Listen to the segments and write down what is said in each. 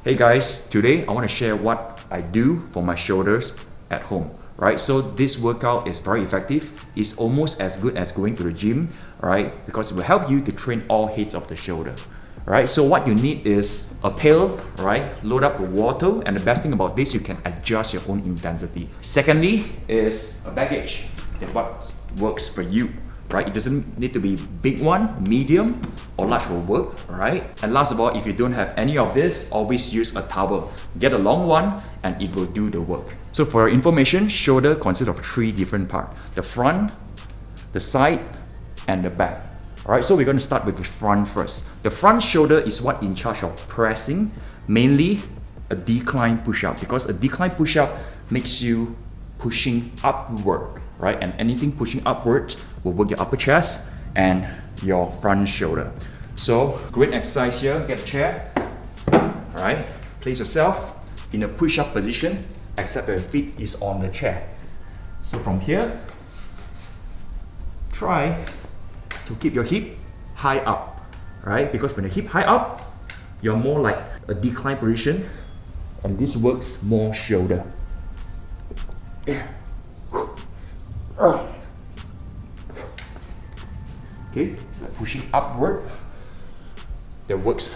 Hey guys, today I want to share what I do for my shoulders at home, right? So this workout is very effective. It's almost as good as going to the gym, right? Because it will help you to train all heads of the shoulder, right? So what you need is a pail, right? Load up with water, and the best thing about this, you can adjust your own intensity. Secondly is a baggage, and what works for you, right? It doesn't need to be big one, medium, or large will work, right? And last of all, if you don't have any of this, always use a towel. Get a long one and it will do the work. So for your information, shoulder consists of 3 different parts: the front, the side, and the back. Alright, so we're going to start with the front first. The front shoulder is what in charge of pressing, mainly a decline push-up, because a decline push-up makes you pushing upward, right? And anything pushing upward will work your upper chest and your front shoulder. So great exercise here. Get a chair, all right? Place yourself in a push-up position, except your feet is on the chair. So from here, try to keep your hip high up, right? Because when the hip high up, you're more like a decline position, and this works more shoulder. Okay, it's like pushing upward. That works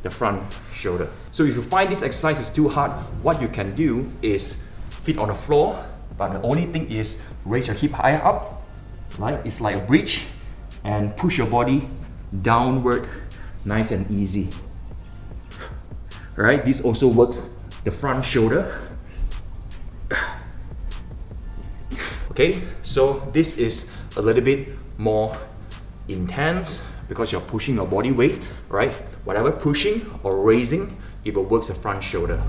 the front shoulder. So if you find this exercise is too hard, what you can do is feet on the floor, but the only thing is raise your hip higher up, right? It's like a bridge, and push your body downward, nice and easy. Right? This also works the front shoulder. Okay, so this is a little bit more intense because you're pushing your body weight, right? Whatever pushing or raising, it will work the front shoulder.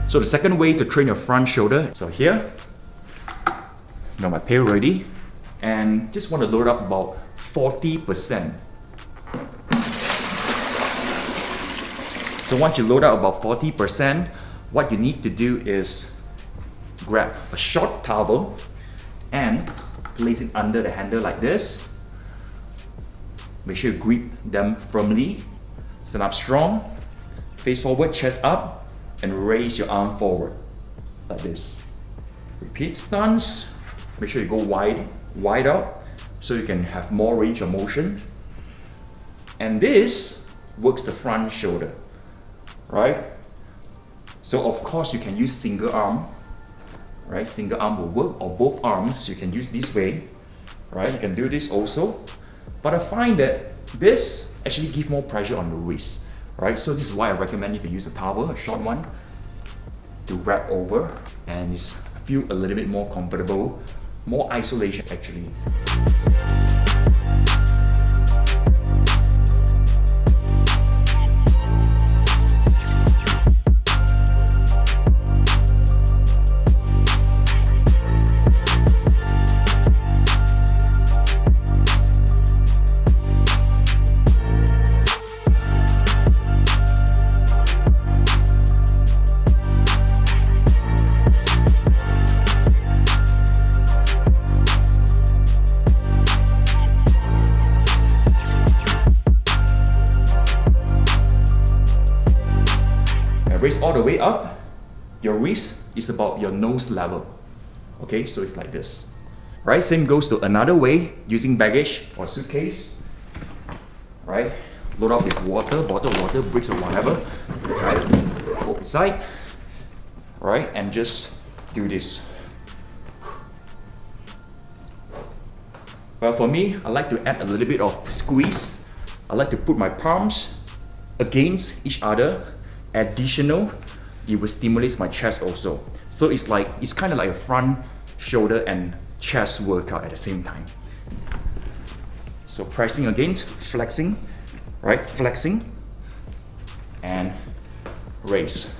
So the second way to train your front shoulder, so here, got my pail ready, and just want to load up about 40%. So once you load up about 40%, what you need to do is grab a short towel and place it under the handle like this. Make sure you grip them firmly, stand up strong, face forward, chest up, and raise your arm forward like this. Repeat stance. Make sure you go wide out so you can have more range of motion. And this works the front shoulder, right? So of course you can use single arm, right? Single arm will work, or both arms you can use this way, right? You can do this also, but I find that this actually gives more pressure on the wrist. Right, so this is why I recommend you can use a towel, a short one, to wrap over, and it's feel a little bit more comfortable, more isolation actually. Raise all the way up. Your wrist is about your nose level. Okay, so it's like this. Right, same goes to another way, using baggage or suitcase. Right, load up with water, bottle of water, bricks or whatever. Right, go inside. Right, and just do this. Well, for me, I like to add a little bit of squeeze. I like to put my palms against each other. Additional, it will stimulate my chest also. So it's kind of like a front, shoulder, and chest workout at the same time. So pressing against, flexing, right? Flexing, and raise.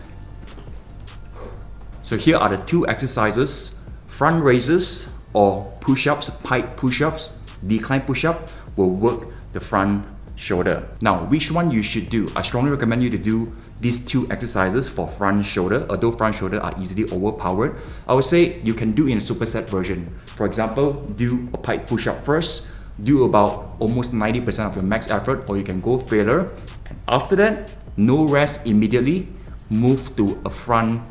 So here are the two exercises: front raises or push-ups, pipe push-ups, decline push-up will work the front shoulder. Now, which one you should do? I strongly recommend you to do these two exercises for front shoulder, although front shoulder are easily overpowered. I would say you can do in a superset version. For example, do a pipe push-up first, do about almost 90% of your max effort, or you can go failure. And after that, no rest immediately, move to a front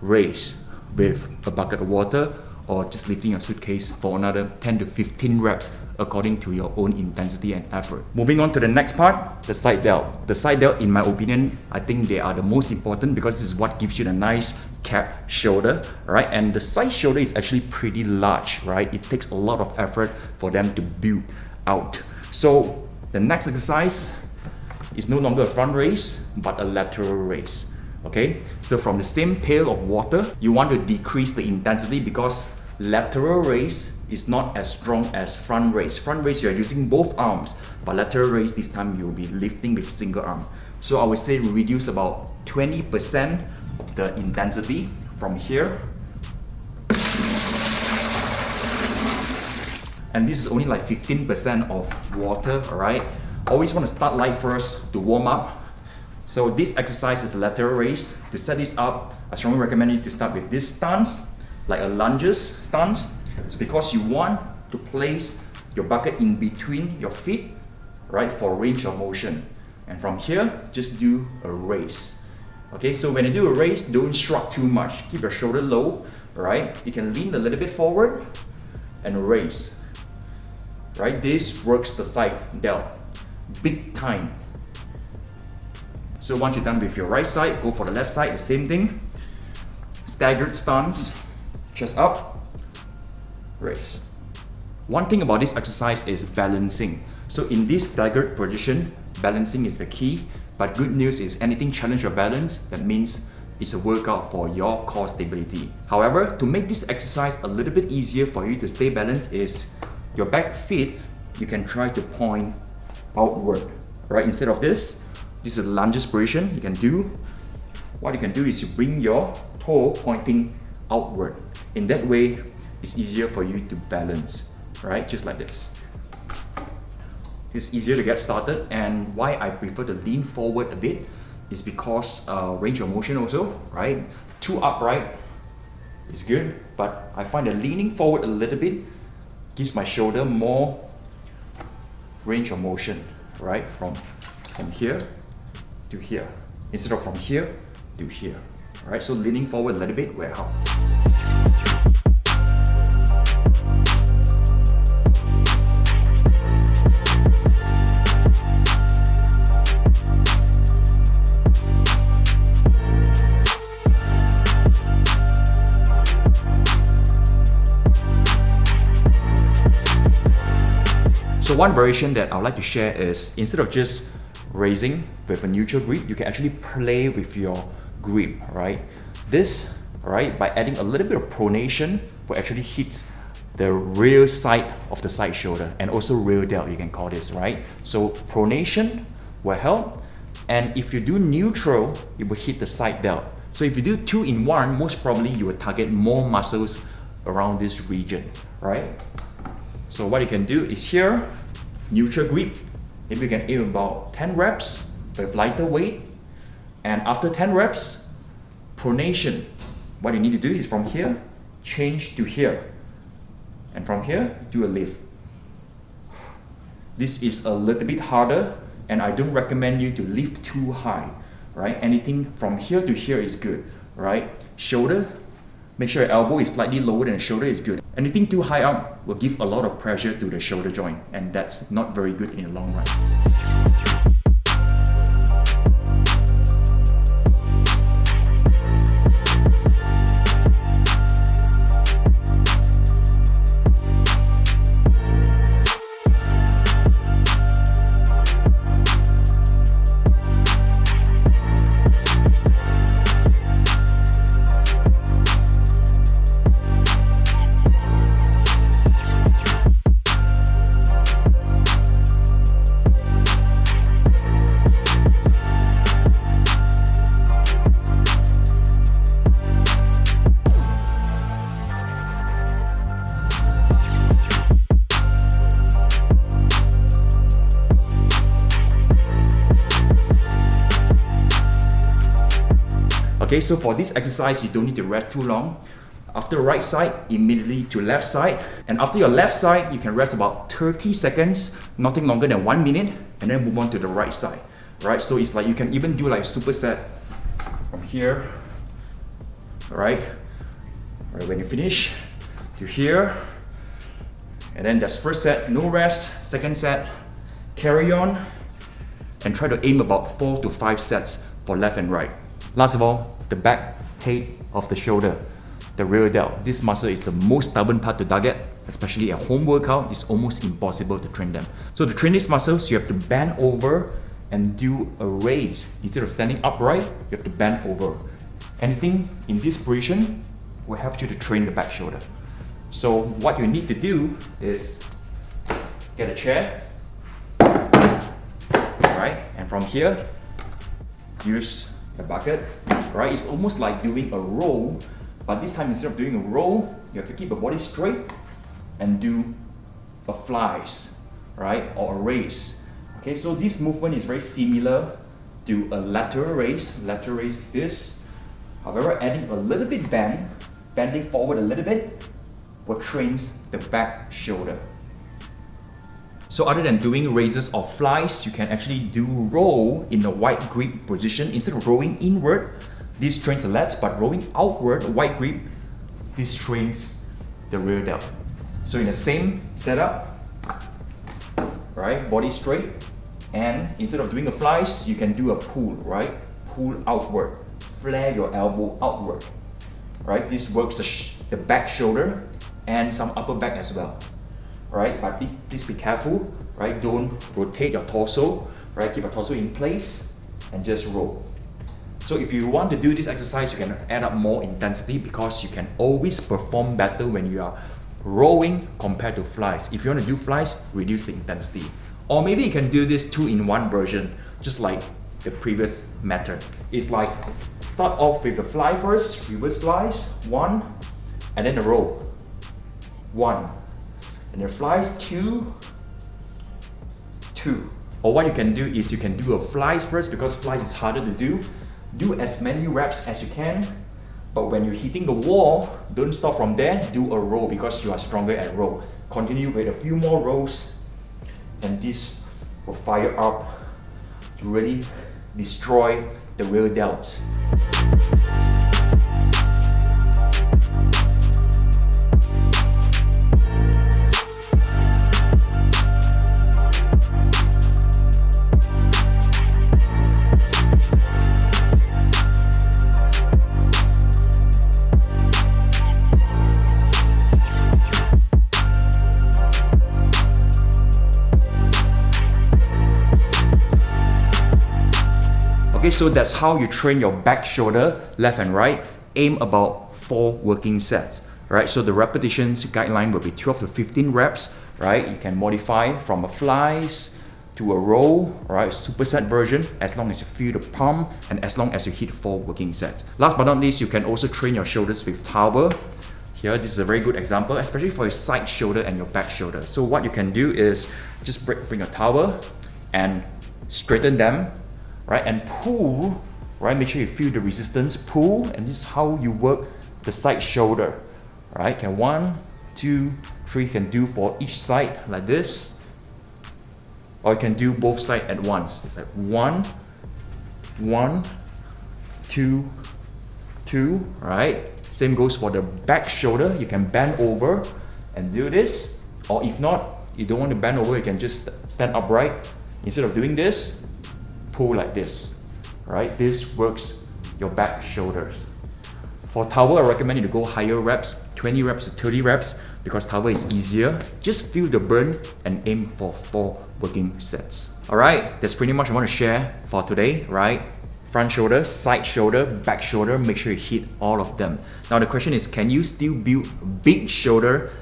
raise with a bucket of water or just lifting your suitcase for another 10 to 15 reps according to your own intensity and effort. Moving on to the next part, the side delt. The side delt, in my opinion, I think they are the most important because this is what gives you the nice cap shoulder, right? And the side shoulder is actually pretty large, right? It takes a lot of effort for them to build out. So the next exercise is no longer a front raise, but a lateral raise. Okay, so from the same pail of water, you want to decrease the intensity because lateral raise is not as strong as front raise. Front raise, you're using both arms, but lateral raise, this time you'll be lifting with single arm. So I would say reduce about 20% of the intensity from here. And this is only like 15% of water, alright? Always want to start light first to warm up. So this exercise is lateral raise. To set this up, I strongly recommend you to start with this stance, like a lunges stance. It's because you want to place your bucket in between your feet, right, for range of motion. And from here, just do a raise. Okay, so when you do a raise, don't shrug too much. Keep your shoulder low, right? You can lean a little bit forward and raise. Right, this works the side delt big time. So once you're done with your right side, go for the left side, the same thing. Staggered stance, chest up, raise. One thing about this exercise is balancing. So in this staggered position, balancing is the key. But good news is anything challenge your balance, that means it's a workout for your core stability. However, to make this exercise a little bit easier for you to stay balanced is your back feet, you can try to point outward, right? Instead of this is a lunges position. What you can do is you bring your toe pointing outward. In that way, it's easier for you to balance, right? Just like this. It's easier to get started, and why I prefer to lean forward a bit is because range of motion also, right? Too upright is good, but I find that leaning forward a little bit gives my shoulder more range of motion, right? From here to here, instead of from here to here. Alright, so leaning forward a little bit will help. So one variation that I would like to share is, instead of just raising with a neutral grip, you can actually play with your grip, right? This, right, by adding a little bit of pronation, will actually hit the rear side of the side shoulder, and also rear delt, you can call this, right? So pronation will help, and if you do neutral, it will hit the side delt. So if you do 2 in 1, most probably you will target more muscles around this region, right? So what you can do is here, neutral grip. Maybe you can aim about 10 reps with lighter weight. And after 10 reps, pronation. What you need to do is from here, change to here. And from here, do a lift. This is a little bit harder, and I don't recommend you to lift too high, right? Anything from here to here is good, right? Shoulder, make sure your elbow is slightly lower than the shoulder is good. Anything too high up will give a lot of pressure to the shoulder joint, and that's not very good in the long run. Okay, so for this exercise, you don't need to rest too long. After right side, immediately to left side. And after your left side, you can rest about 30 seconds, nothing longer than 1 minute, and then move on to the right side. Right, so it's like you can even do like superset from here. Alright, when you finish, to here. And then that's first set, no rest. Second set, carry on. And try to aim about 4 to 5 sets for left and right. Last of all, the back head of the shoulder, the rear delt. This muscle is the most stubborn part to target, especially at home workout. It's almost impossible to train them. So to train these muscles, you have to bend over and do a raise. Instead of standing upright, you have to bend over. Anything in this position will help you to train the back shoulder. So what you need to do is get a chair, right? And from here, use a bucket, right? It's almost like doing a row, but this time instead of doing a row, you have to keep the body straight and do a flies, right? Or a raise. Okay, so this movement is very similar to a lateral raise. Lateral raise is this. However, adding a little bit bending forward a little bit, will trains the back shoulder. So other than doing raises or flies, you can actually do row in the wide grip position. Instead of rowing inward, this trains the lats, but rowing outward, wide grip, this trains the rear delt. So in the same setup, right, body straight, and instead of doing a flies, you can do a pull, right? Pull outward, flare your elbow outward, right? This works the back shoulder and some upper back as well, right? But please be careful, right? Don't rotate your torso, right? Keep your torso in place and just roll. So if you want to do this exercise, you can add up more intensity because you can always perform better when you are rowing compared to flies. If you want to do flies, reduce the intensity. Or maybe you can do this 2-in-1 version, just like the previous method. It's like start off with the fly first, reverse flies, 1, and then the row, 1, and then flies, 2, 2. Or what you can do is you can do a flies first because flies is harder to do. Do as many reps as you can, but when you're hitting the wall, don't stop from there, do a row because you are stronger at row. Continue with a few more rows, and this will fire up to really destroy the rear delts. Okay, so that's how you train your back shoulder, left and right. Aim about 4 working sets, right? So the repetitions guideline will be 12 to 15 reps, right? You can modify from a flies to a row, right? Superset version, as long as you feel the pump and as long as you hit 4 working sets. Last but not least, you can also train your shoulders with tower. Here, this is a very good example, especially for your side shoulder and your back shoulder. So what you can do is just bring a tower and straighten them, right, and pull, right, make sure you feel the resistance, pull, and this is how you work the side shoulder, right? Can 1, 2, 3, can do for each side like this, or you can do both sides at once. It's like 1, 1, 2, 2, right? Same goes for the back shoulder. You can bend over and do this, or if not, you don't want to bend over, you can just stand upright. Instead of doing this, pull like this, right? This works your back shoulders. For tower, I recommend you to go higher reps, 20 reps to 30 reps, because tower is easier. Just feel the burn and aim for 4 working sets. All right, that's pretty much I want to share for today, right? Front shoulder, side shoulder, back shoulder, make sure you hit all of them. Now the question is, can you still build big shoulder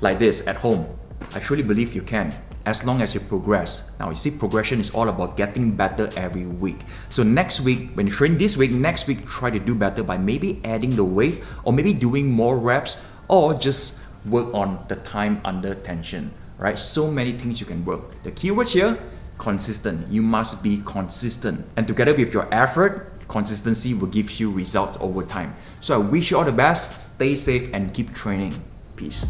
like this at home? I truly believe you can, as long as you progress. Now you see, progression is all about getting better every week. So next week, when you train this week, next week try to do better by maybe adding the weight, or maybe doing more reps, or just work on the time under tension, right? So many things you can work. The keywords here, consistent. You must be consistent. And together with your effort, consistency will give you results over time. So I wish you all the best, stay safe and keep training. Peace.